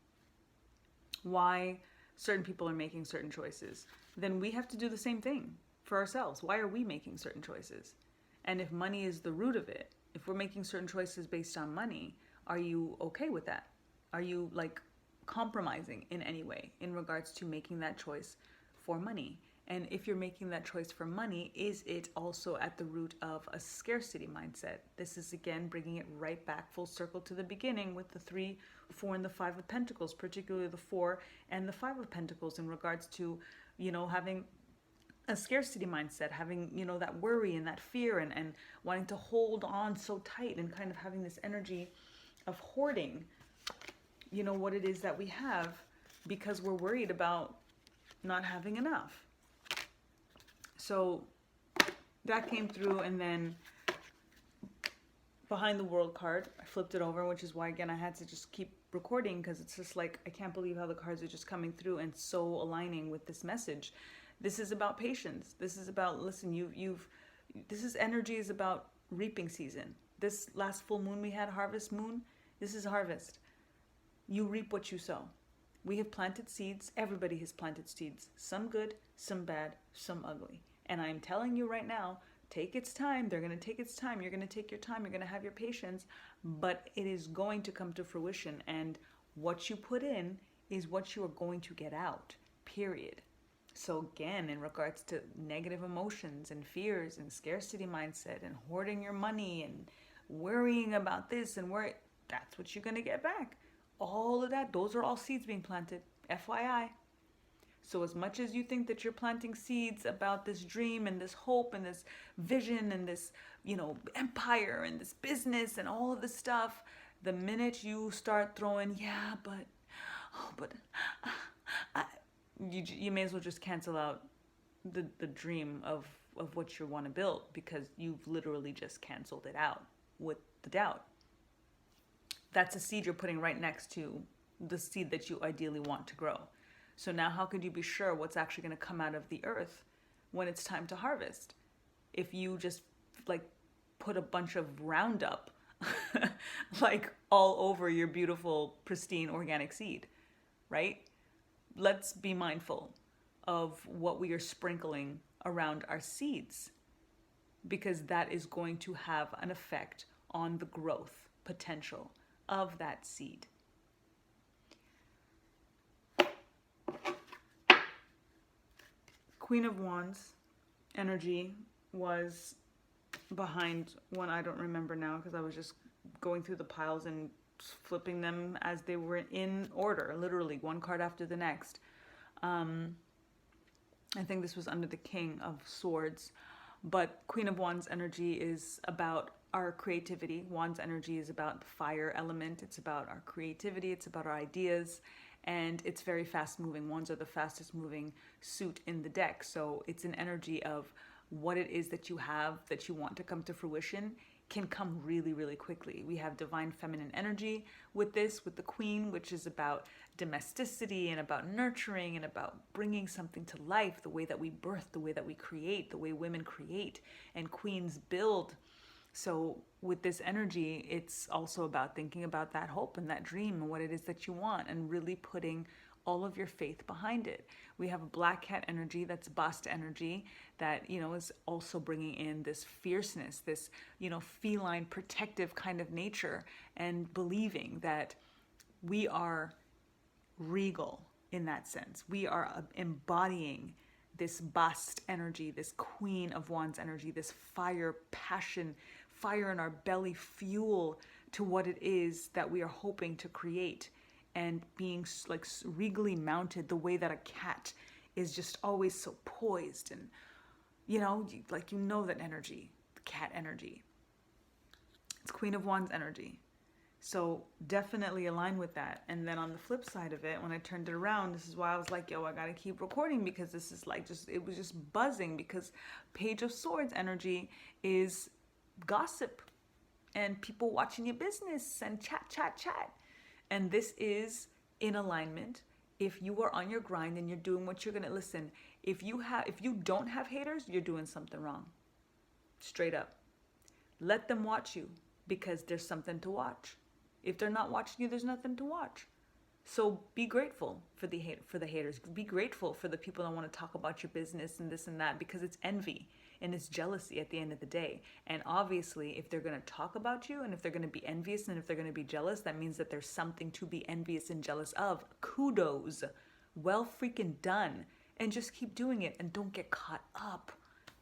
why certain people are making certain choices. Then we have to do the same thing for ourselves. Why are we making certain choices? And if money is the root of it, if we're making certain choices based on money, are you okay with that? Are you like compromising in any way in regards to making that choice for money? And if you're making that choice for money, is it also at the root of a scarcity mindset? This is, again, bringing it right back full circle to the beginning with the 3, 4, and the 5 of Pentacles, particularly the 4 and the 5 of Pentacles, in regards to, you know, having a scarcity mindset, having, you know, that worry and that fear, and wanting to hold on so tight, and kind of having this energy of hoarding, you know, what it is that we have, because we're worried about not having enough. So that came through, and then behind the World card, I flipped it over, which is why, again, I had to just keep recording, because it's just like, I can't believe how the cards are just coming through and so aligning with this message. This is about patience. This is about, listen, energy is about reaping season. This last full moon we had, harvest moon, this is harvest. You reap what you sow. We have planted seeds. Everybody has planted seeds. Some good, some bad, some ugly. And I'm telling you right now, take its time. They're going to take its time. You're going to take your time. You're going to have your patience. But it is going to come to fruition. And what you put in is what you are going to get out, period. So again, in regards to negative emotions and fears and scarcity mindset and hoarding your money and worrying about this and worry, that's what you're going to get back. All of that, those are all seeds being planted, FYI. So as much as you think that you're planting seeds about this dream and this hope and this vision and this, you know, empire and this business and all of this stuff, the minute you start throwing, you may as well just cancel out the dream of what you want to build, because you've literally just canceled it out with the doubt. That's a seed you're putting right next to the seed that you ideally want to grow. So now how could you be sure what's actually going to come out of the earth when it's time to harvest? If you just like put a bunch of Roundup like all over your beautiful, pristine organic seed, right? Let's be mindful of what we are sprinkling around our seeds, because that is going to have an effect on the growth potential of that seed. Queen of Wands energy was behind one. I don't remember now, because I was just going through the piles and flipping them as they were in order, literally one card after the next. I think this was under the King of Swords, but Queen of Wands energy is about our creativity. Wands energy is about the fire element. It's about our creativity. It's about our ideas. And it's very fast moving. Wands are the fastest moving suit in the deck. So it's an energy of what it is that you have that you want to come to fruition can come really, really quickly. We have divine feminine energy with this, with the Queen, which is about domesticity and about nurturing and about bringing something to life, the way that we birth, the way that we create, the way women create and queens build. So with this energy, it's also about thinking about that hope and that dream and what it is that you want, and really putting all of your faith behind it. We have a black cat energy, that's bust energy, that, you know, is also bringing in this fierceness, this, you know, feline protective kind of nature, and believing that we are regal in that sense. We are embodying this bust energy, this Queen of Wands energy, this fire, passion, fire in our belly, fuel to what it is that we are hoping to create, and being like regally mounted the way that a cat is just always so poised, and, you know, like, you know, that energy, the cat energy. It's Queen of Wands energy. So definitely align with that. And then on the flip side of it, when I turned it around, this is why I was like, yo, I gotta keep recording, because this is like it was just buzzing, because Page of Swords energy is gossip and people watching your business and chat. And this is in alignment. If you are on your grind and you're doing what you're gonna listen, if you don't have haters, you're doing something wrong. Straight up. Let them watch you, because there's something to watch. If they're not watching you, there's nothing to watch. So be grateful for the haters. Be grateful for the people that want to talk about your business and this and that, because it's envy and it's jealousy at the end of the day. And obviously, if they're going to talk about you, and if they're going to be envious, and if they're going to be jealous, that means that there's something to be envious and jealous of. Kudos. Well freaking done. And just keep doing it, and don't get caught up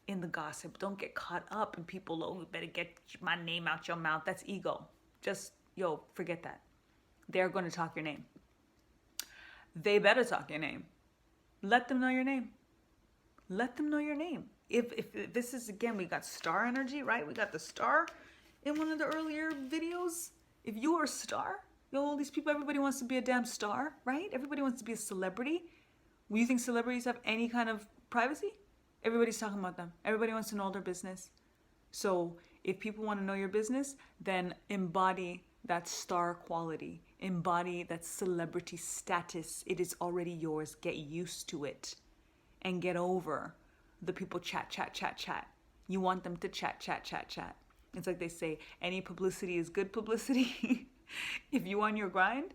in the gossip. Don't get caught up in people, oh, you better get my name out your mouth. That's ego. Just, yo, forget that. They're going to talk your name. They better talk your name. Let them know your name. Let them know your name. If this is, again, we got star energy, right? We got the star in one of the earlier videos. If you are a star, you know, all these people, everybody wants to be a damn star, right? Everybody wants to be a celebrity. Well, you think celebrities have any kind of privacy? Everybody's talking about them. Everybody wants to know their business. So if people want to know your business, then embody that star quality. Embody that celebrity status. It is already yours. Get used to it. And get over the people chat. You want them to chat. It's like they say, any publicity is good publicity. If you on your grind,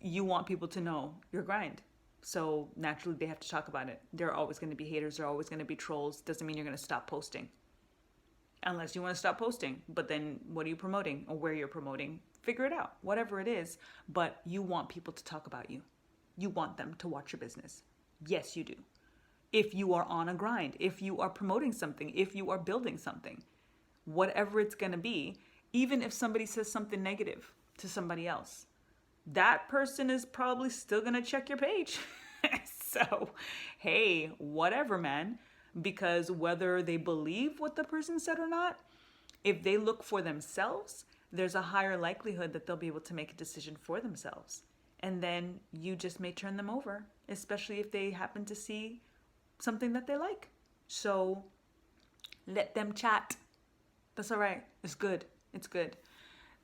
you want people to know your grind. So naturally, they have to talk about it. There are always going to be haters. There are always going to be trolls. Doesn't mean you're going to stop posting. Unless you want to stop posting. But then what are you promoting, or where you're promoting? Figure it out. Whatever it is. But you want people to talk about you. You want them to watch your business. Yes, you do. If you are on a grind, if you are promoting something, if you are building something, whatever it's going to be, even if somebody says something negative to somebody else, that person is probably still going to check your page. So, hey, whatever, man. Because whether they believe what the person said or not, if they look for themselves, there's a higher likelihood that they'll be able to make a decision for themselves. And then you just may turn them over, especially if they happen to see something that they like. So let them chat. That's all right. It's good. It's good.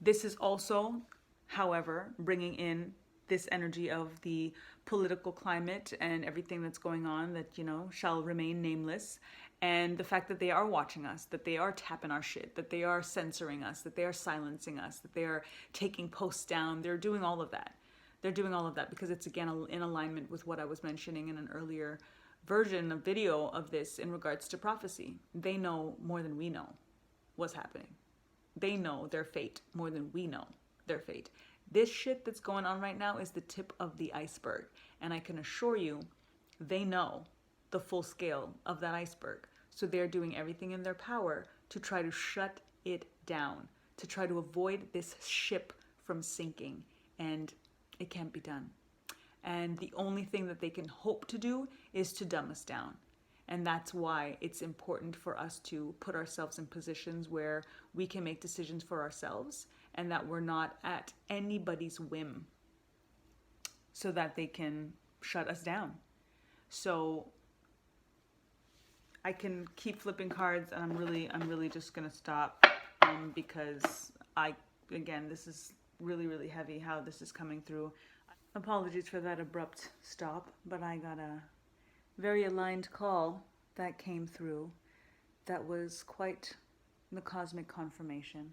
This is also, however, bringing in this energy of the political climate and everything that's going on that, you know, shall remain nameless. And the fact that they are watching us, that they are tapping our shit, that they are censoring us, that they are silencing us, that they are taking posts down. They're doing all of that. They're doing all of that because it's, again, in alignment with what I was mentioning in an earlier version of video of this in regards to prophecy. They know more than we know what's happening. They know their fate more than we know their fate. This shit that's going on right now is the tip of the iceberg. And I can assure you, they know the full scale of that iceberg. So they're doing everything in their power to try to shut it down, to try to avoid this ship from sinking. And it can't be done. And the only thing that they can hope to do is to dumb us down. And that's why it's important for us to put ourselves in positions where we can make decisions for ourselves and that we're not at anybody's whim so that they can shut us down. So I can keep flipping cards, and I'm really just going to stop because again, this is really, really heavy how this is coming through. Apologies for that abrupt stop, but I got a very aligned call that came through that was quite the cosmic confirmation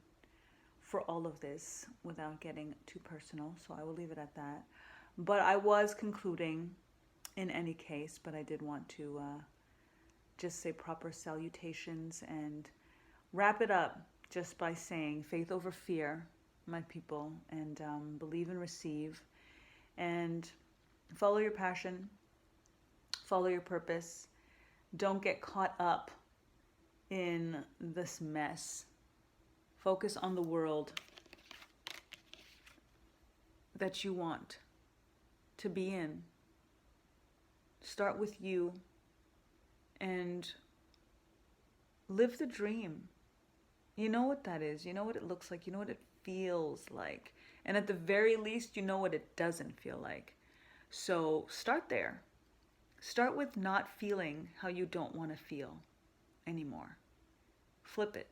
for all of this without getting too personal, so I will leave it at that. But I was concluding in any case, but I did want to just say proper salutations and wrap it up just by saying faith over fear, my people, and believe and receive, and follow your passion, follow your purpose. Don't get caught up in this mess. Focus on the world that you want to be in. Start with you and live the dream. You know what that is. You know what it looks like. You know what it feels like. And at the very least, you know what it doesn't feel like. So start there. Start with not feeling how you don't want to feel anymore. Flip it.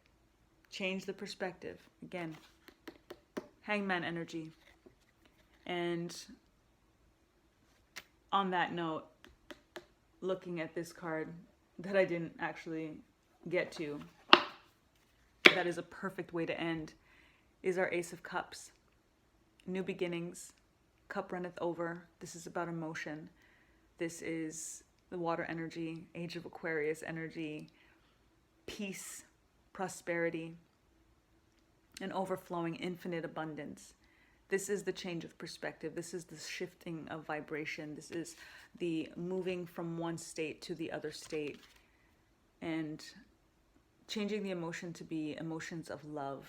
Change the perspective. Again, hangman energy. And on that note, looking at this card that I didn't actually get to, that is a perfect way to end, is our Ace of Cups. New beginnings, cup runneth over. This is about emotion. This is the water energy, Age of Aquarius energy, peace, prosperity, and overflowing infinite abundance. This is the change of perspective. This is the shifting of vibration. This is the moving from one state to the other state and changing the emotion to be emotions of love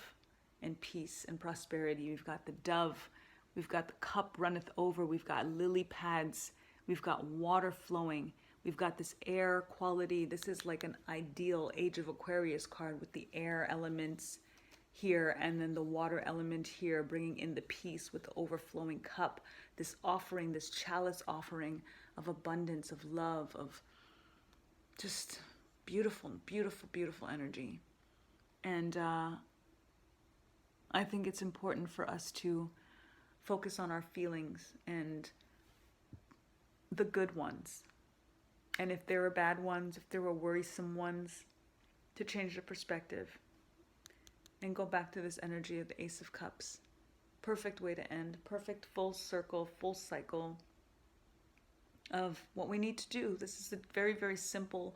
and peace and prosperity. We've got the dove. We've got the cup runneth over. We've got lily pads. We've got water flowing. We've got this air quality. This is like an ideal Age of Aquarius card with the air elements here and then the water element here, bringing in the peace with the overflowing cup, this offering, this chalice offering of abundance, of love, of just beautiful, beautiful, beautiful energy. And I think it's important for us to focus on our feelings and the good ones. And if there are bad ones, if there were worrisome ones, to change the perspective and go back to this energy of the Ace of Cups. Perfect way to end. Perfect full circle, full cycle of what we need to do. This is a very, very simple,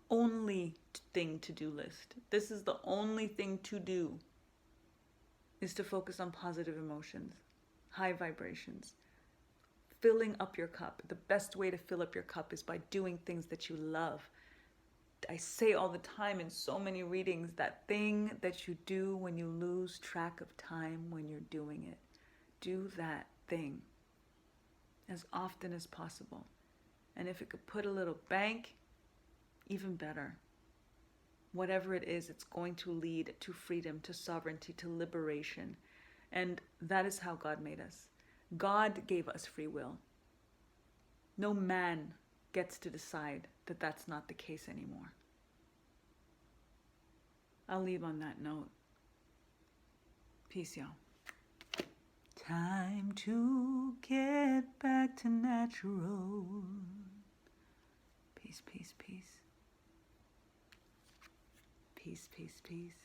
only thing to do list. This is the only thing to do, is to focus on positive emotions, high vibrations, filling up your cup. The best way to fill up your cup is by doing things that you love. I say all the time in so many readings, that thing that you do when you lose track of time when you're doing it. Do that thing as often as possible. And if it could put a little bank, even better. Whatever it is, it's going to lead to freedom, to sovereignty, to liberation. And that is how God made us. God gave us free will. No man gets to decide that that's not the case anymore. I'll leave on that note. Peace, y'all. Time to get back to natural. Peace, peace, peace. Peace, peace, peace.